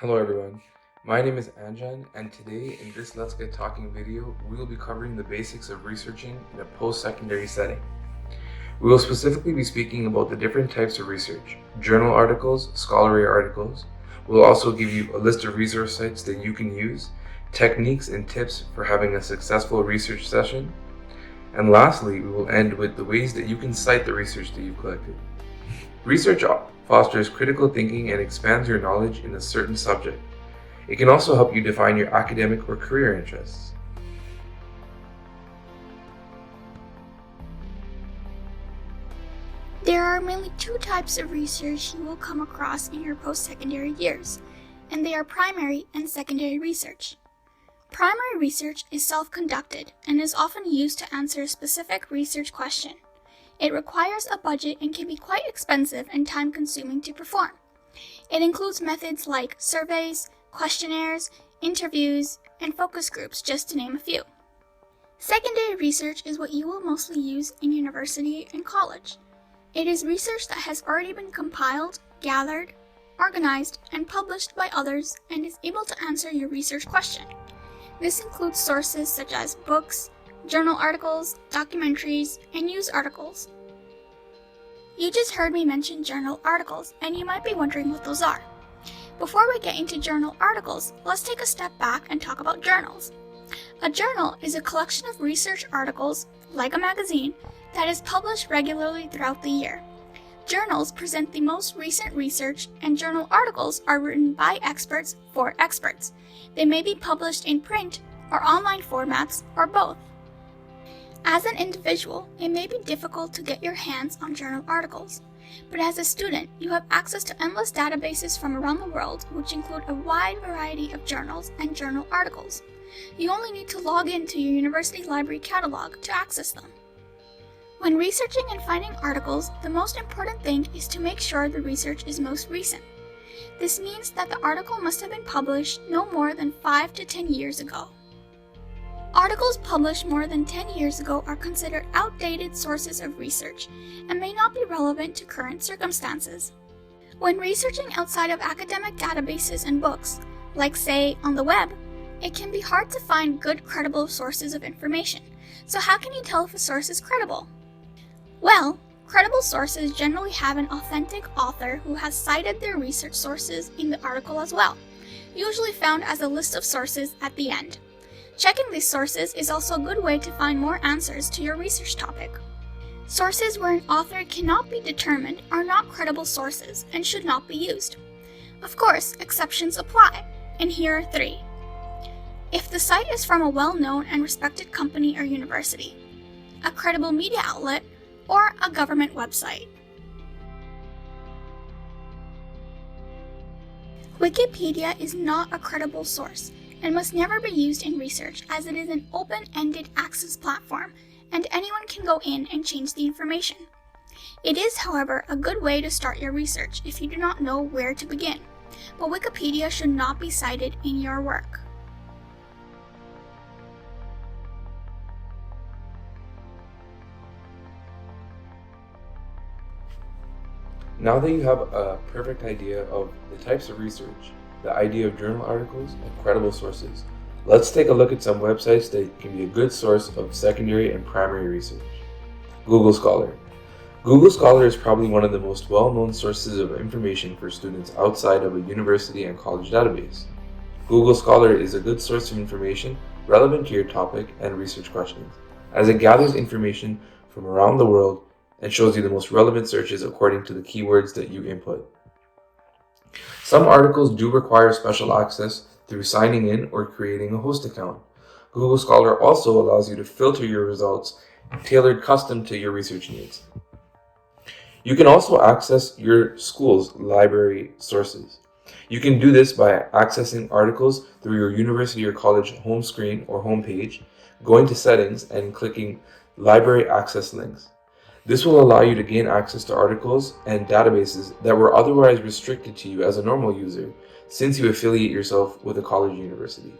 Hello everyone, my name is Anjan, and today in this Let's Get Talking video, we will be covering the basics of researching in a post-secondary setting. We will specifically be speaking about the different types of research, journal articles, scholarly articles. We'll also give you a list of resource sites that you can use, techniques and tips for having a successful research session, and lastly, we will end with the ways that you can cite the research that you've collected. Research fosters critical thinking and expands your knowledge in a certain subject. It can also help you define your academic or career interests. There are mainly two types of research you will come across in your post-secondary years, and they are primary and secondary research. Primary research is self-conducted and is often used to answer a specific research question. It requires a budget and can be quite expensive and time-consuming to perform. It includes methods like surveys, questionnaires, interviews, and focus groups, just to name a few. Secondary research is what you will mostly use in university and college. It is research that has already been compiled, gathered, organized, and published by others and is able to answer your research question. This includes sources such as books, journal articles, documentaries, and news articles. You just heard me mention journal articles, and you might be wondering what those are. Before we get into journal articles, let's take a step back and talk about journals. A journal is a collection of research articles, like a magazine, that is published regularly throughout the year. Journals present the most recent research, and journal articles are written by experts for experts. They may be published in print or online formats, or both. As an individual, it may be difficult to get your hands on journal articles, but as a student, you have access to endless databases from around the world, which include a wide variety of journals and journal articles. You only need to log into your university library catalog to access them. When researching and finding articles, the most important thing is to make sure the research is most recent. This means that the article must have been published no more than 5 to 10 years ago. Articles published more than 10 years ago are considered outdated sources of research and may not be relevant to current circumstances. When researching outside of academic databases and books, like say on the web, it can be hard to find good, credible sources of information. So how can you tell if a source is credible? Well, credible sources generally have an authentic author who has cited their research sources in the article as well, usually found as a list of sources at the end. Checking these sources is also a good way to find more answers to your research topic. Sources where an author cannot be determined are not credible sources and should not be used. Of course, exceptions apply, and here are 3. If the site is from a well-known and respected company or university, a credible media outlet, or a government website. Wikipedia is not a credible source and must never be used in research, as it is an open-ended access platform and anyone can go in and change the information. It is, however, a good way to start your research if you do not know where to begin, but Wikipedia should not be cited in your work. Now that you have a perfect idea of the types of research, the idea of journal articles, and credible sources, let's take a look at some websites that can be a good source of secondary and primary research. Google Scholar. Google Scholar is probably one of the most well-known sources of information for students outside of a university and college database. Google Scholar is a good source of information relevant to your topic and research questions, as it gathers information from around the world and shows you the most relevant searches according to the keywords that you input. Some articles do require special access through signing in or creating a host account. Google Scholar also allows you to filter your results tailored custom to your research needs. You can also access your school's library sources. You can do this by accessing articles through your university or college home screen or homepage, going to settings and clicking library access links. This will allow you to gain access to articles and databases that were otherwise restricted to you as a normal user, since you affiliate yourself with a college or university.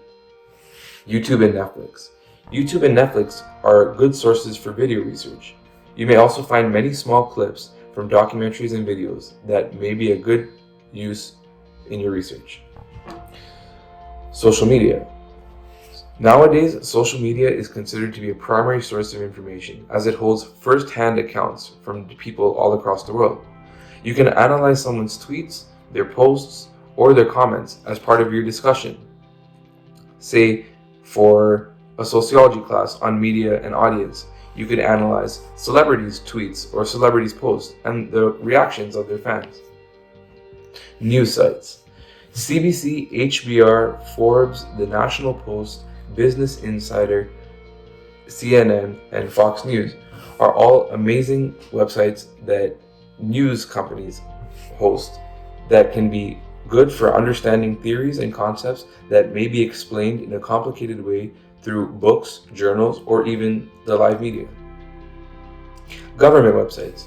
YouTube and Netflix. YouTube and Netflix are good sources for video research. You may also find many small clips from documentaries and videos that may be a good use in your research. Social media. Nowadays, social media is considered to be a primary source of information as it holds first-hand accounts from people all across the world. You can analyze someone's tweets, their posts, or their comments as part of your discussion. Say, for a sociology class on media and audience, you could analyze celebrities' tweets or celebrities' posts and the reactions of their fans. News sites. CBC, HBR, Forbes, The National Post, Business Insider, CNN, and Fox News are all amazing websites that news companies host that can be good for understanding theories and concepts that may be explained in a complicated way through books, journals, or even the live media. Government websites.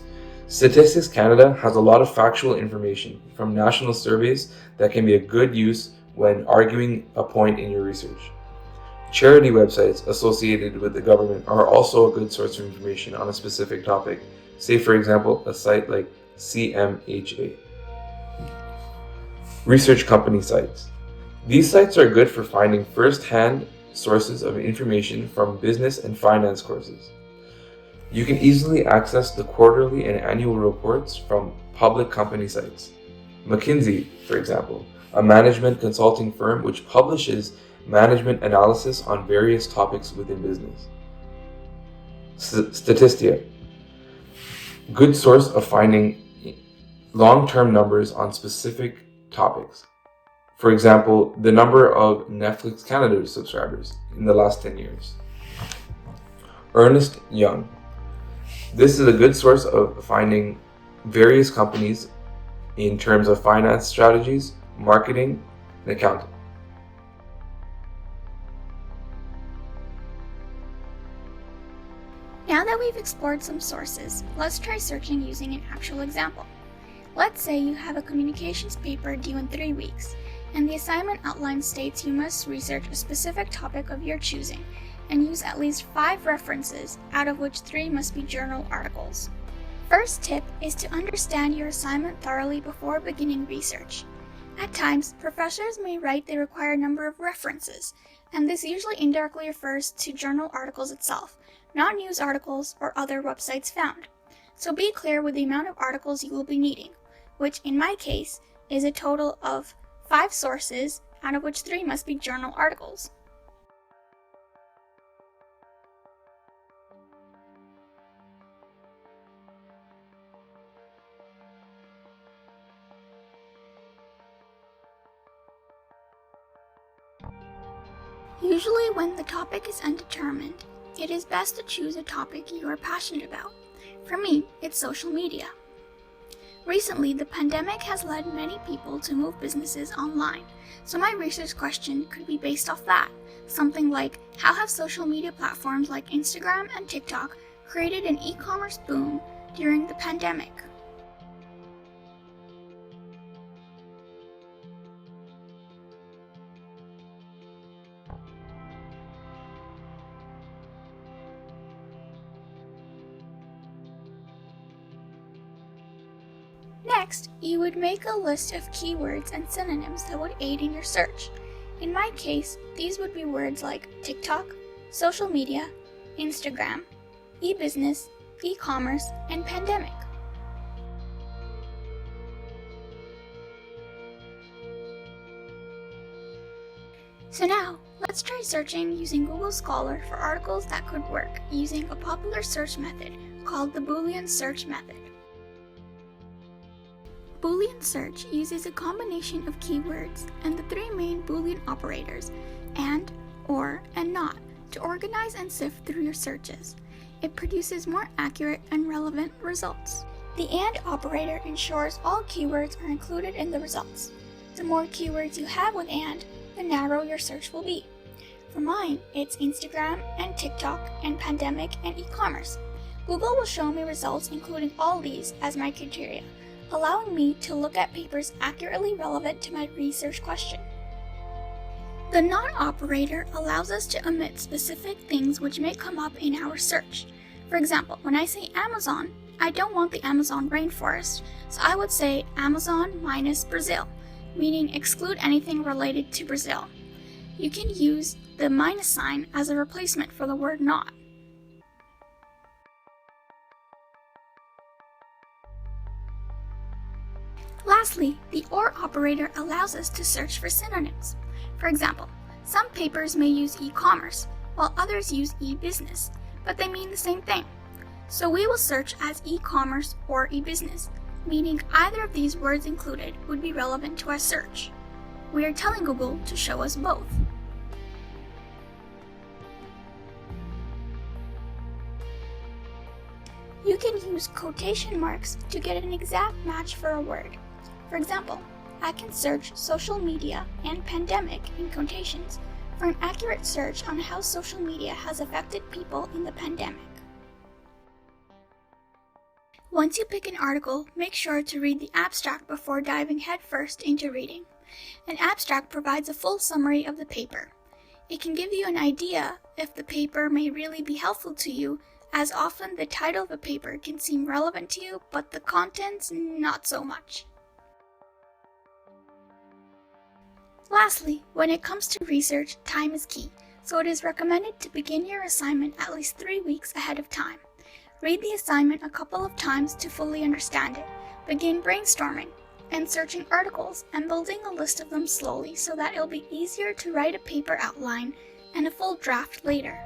Statistics Canada has a lot of factual information from national surveys that can be a good use when arguing a point in your research. Charity websites associated with the government are also a good source of information on a specific topic. Say, for example, a site like CMHA. Research company sites. These sites are good for finding first-hand sources of information from business and finance courses. You can easily access the quarterly and annual reports from public company sites. McKinsey, for example, a management consulting firm which publishes management analysis on various topics within business. Statistia, good source of finding long-term numbers on specific topics. For example, the number of Netflix Canada subscribers in the last 10 years. Ernst Young. This is a good source of finding various companies in terms of finance strategies, marketing, and accounting. Now that we've explored some sources, let's try searching using an actual example. Let's say you have a communications paper due in 3 weeks, and the assignment outline states you must research a specific topic of your choosing and use at least 5 references, out of which 3 must be journal articles. First tip is to understand your assignment thoroughly before beginning research. At times, professors may write the required number of references, and this usually indirectly refers to journal articles itself, not news articles or other websites found. So be clear with the amount of articles you will be needing, which in my case is a total of 5 sources, out of which 3 must be journal articles. Usually when the topic is undetermined, it is best to choose a topic you are passionate about. For me, it's social media. Recently, the pandemic has led many people to move businesses online, so my research question could be based off that. Something like, how have social media platforms like Instagram and TikTok created an e-commerce boom during the pandemic? Next, you would make a list of keywords and synonyms that would aid in your search. In my case, these would be words like TikTok, social media, Instagram, e-business, e-commerce, and pandemic. So now, let's try searching using Google Scholar for articles that could work using a popular search method called the Boolean search method. Boolean search uses a combination of keywords and the 3 main Boolean operators, and, or, and not, to organize and sift through your searches. It produces more accurate and relevant results. The AND operator ensures all keywords are included in the results. The more keywords you have with AND, the narrower your search will be. For mine, it's Instagram and TikTok and pandemic and e-commerce. Google will show me results including all these as my criteria, allowing me to look at papers accurately relevant to my research question. The NOT operator allows us to omit specific things which may come up in our search. For example, when I say Amazon, I don't want the Amazon rainforest, so I would say Amazon minus Brazil, meaning exclude anything related to Brazil. you can use the minus sign as a replacement for the word not. Lastly, the or operator allows us to search for synonyms. For example, some papers may use e-commerce, while others use e-business, but they mean the same thing. So we will search as e-commerce or e-business, meaning either of these words included would be relevant to our search. We are telling Google to show us both. You can use quotation marks to get an exact match for a word. For example, I can search social media and pandemic in quotations for an accurate search on how social media has affected people in the pandemic. Once you pick an article, make sure to read the abstract before diving headfirst into reading. An abstract provides a full summary of the paper. It can give you an idea if the paper may really be helpful to you, as often the title of a paper can seem relevant to you, but the contents not so much. Lastly, when it comes to research, time is key, so it is recommended to begin your assignment at least 3 weeks ahead of time. Read the assignment a couple of times to fully understand it. Begin brainstorming and searching articles and building a list of them slowly so that it'll be easier to write a paper outline and a full draft later.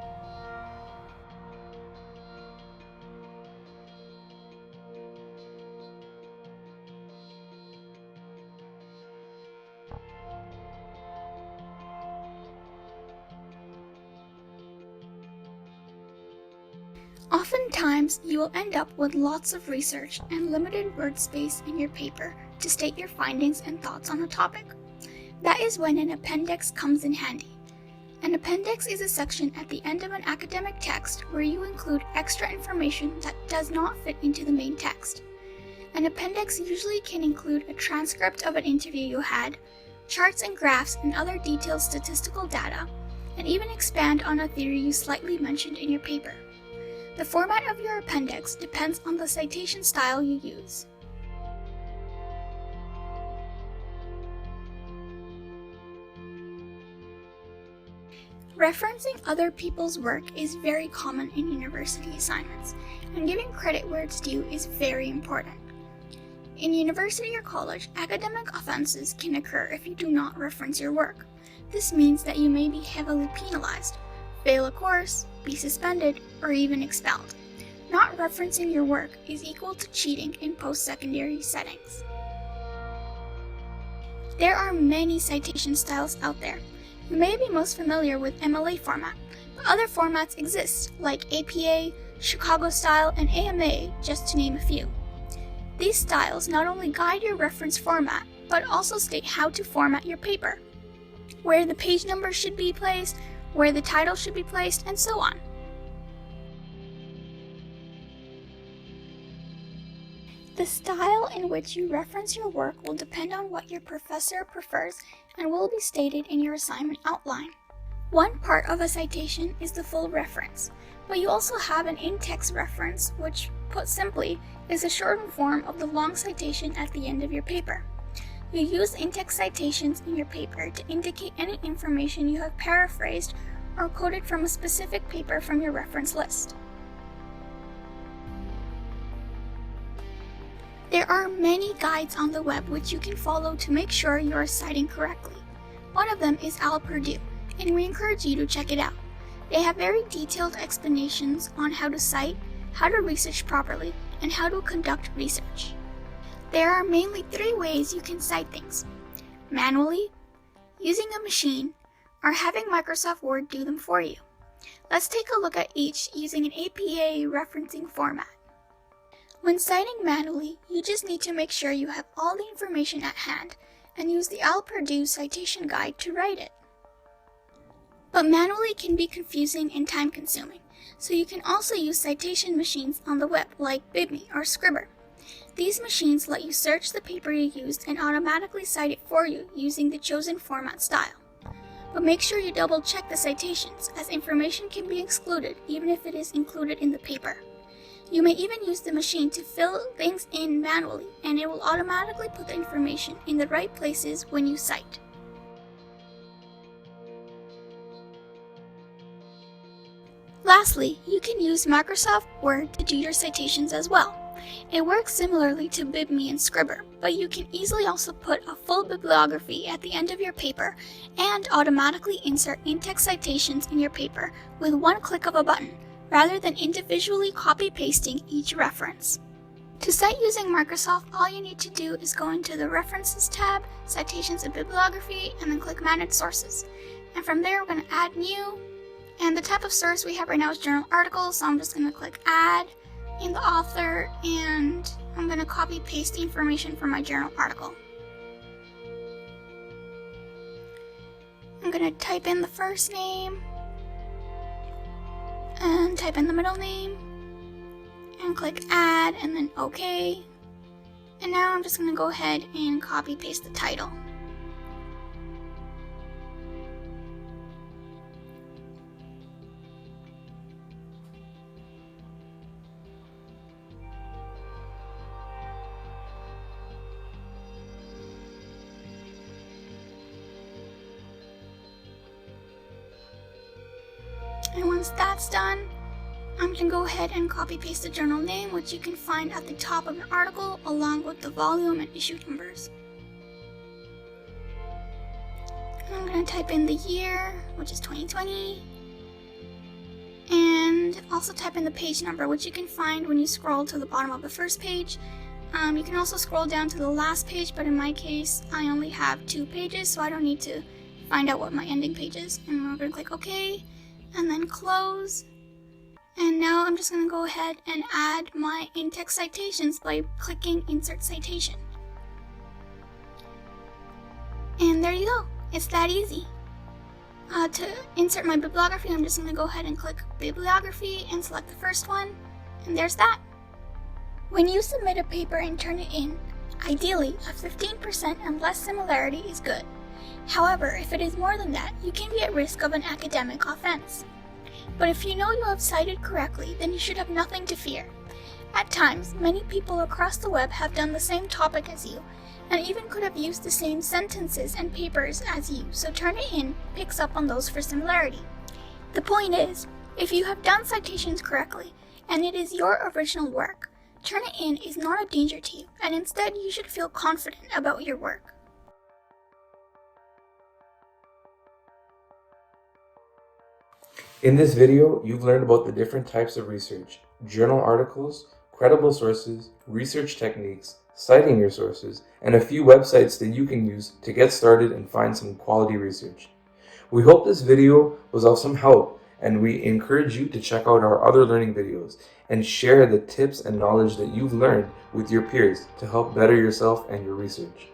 Oftentimes, you will end up with lots of research and limited word space in your paper to state your findings and thoughts on a topic. That is when an appendix comes in handy. An appendix is a section at the end of an academic text where you include extra information that does not fit into the main text. An appendix usually can include a transcript of an interview you had, charts and graphs and other detailed statistical data, and even expand on a theory you slightly mentioned in your paper. The format of your appendix depends on the citation style you use. Referencing other people's work is very common in university assignments, and giving credit where it's due is very important. In university or college, academic offenses can occur if you do not reference your work. This means that you may be heavily penalized, fail a course, be suspended, or even expelled. Not referencing your work is equal to cheating in post-secondary settings. There are many citation styles out there. You may be most familiar with MLA format, but other formats exist like APA, Chicago style, and AMA, just to name a few. These styles not only guide your reference format, but also state how to format your paper, where the page number should be placed, where the title should be placed, and so on. The style in which you reference your work will depend on what your professor prefers and will be stated in your assignment outline. One part of a citation is the full reference, but you also have an in-text reference, which, put simply, is a shortened form of the long citation at the end of your paper. You use in-text citations in your paper to indicate any information you have paraphrased or quoted from a specific paper from your reference list. There are many guides on the web which you can follow to make sure you are citing correctly. One of them is Al Purdue, and we encourage you to check it out. They have very detailed explanations on how to cite, how to research properly, and how to conduct research. There are mainly 3 ways you can cite things: manually, using a machine, or having Microsoft Word do them for you. Let's take a look at each using an APA referencing format. When citing manually, you just need to make sure you have all the information at hand and use the Al Purdue citation guide to write it. But manually can be confusing and time-consuming, so you can also use citation machines on the web like Bibme or Scribr. These machines let you search the paper you used and automatically cite it for you using the chosen format style. But make sure you double-check the citations, as information can be excluded even if it is included in the paper. You may even use the machine to fill things in manually, and it will automatically put the information in the right places when you cite. Lastly, you can use Microsoft Word to do your citations as well. It works similarly to BibMe and Scribr, but you can easily also put a full bibliography at the end of your paper and automatically insert in-text citations in your paper with one click of a button, rather than individually copy-pasting each reference. To cite using Microsoft, all you need to do is go into the References tab, Citations and Bibliography, and then click Manage Sources. And from there, we're going to add New, and the type of source we have right now is journal articles, so I'm just going to click Add in the author, and I'm going to copy paste the information from my journal article. I'm going to type in the first name and type in the middle name and click Add and then OK. And now I'm just going to go ahead and copy paste the title. And once that's done, I'm going to go ahead and copy paste the journal name, which you can find at the top of your article along with the volume and issue numbers. And I'm going to type in the year, which is 2020, and also type in the page number, which you can find when you scroll to the bottom of the first page. You can also scroll down to the last page, but in my case, I only have 2 pages, so I don't need to find out what my ending page is. And we're going to click OK, and then close. And now I'm just going to go ahead and add my in-text citations by clicking Insert Citation. And there you go. It's that easy. To insert my bibliography, I'm just going to go ahead and click Bibliography and select the first one. And there's that. When you submit a paper and turn it in, ideally a 15% and less similarity is good. However, if it is more than that, you can be at risk of an academic offense. But if you know you have cited correctly, then you should have nothing to fear. At times, many people across the web have done the same topic as you, and even could have used the same sentences and papers as you, so Turn It In picks up on those for similarity. The point is, if you have done citations correctly, and it is your original work, Turn It In is not a danger to you, and instead you should feel confident about your work. In this video, you've learned about the different types of research: journal articles, credible sources, research techniques, citing your sources, and a few websites that you can use to get started and find some quality research. We hope this video was of some help, and we encourage you to check out our other learning videos and share the tips and knowledge that you've learned with your peers to help better yourself and your research.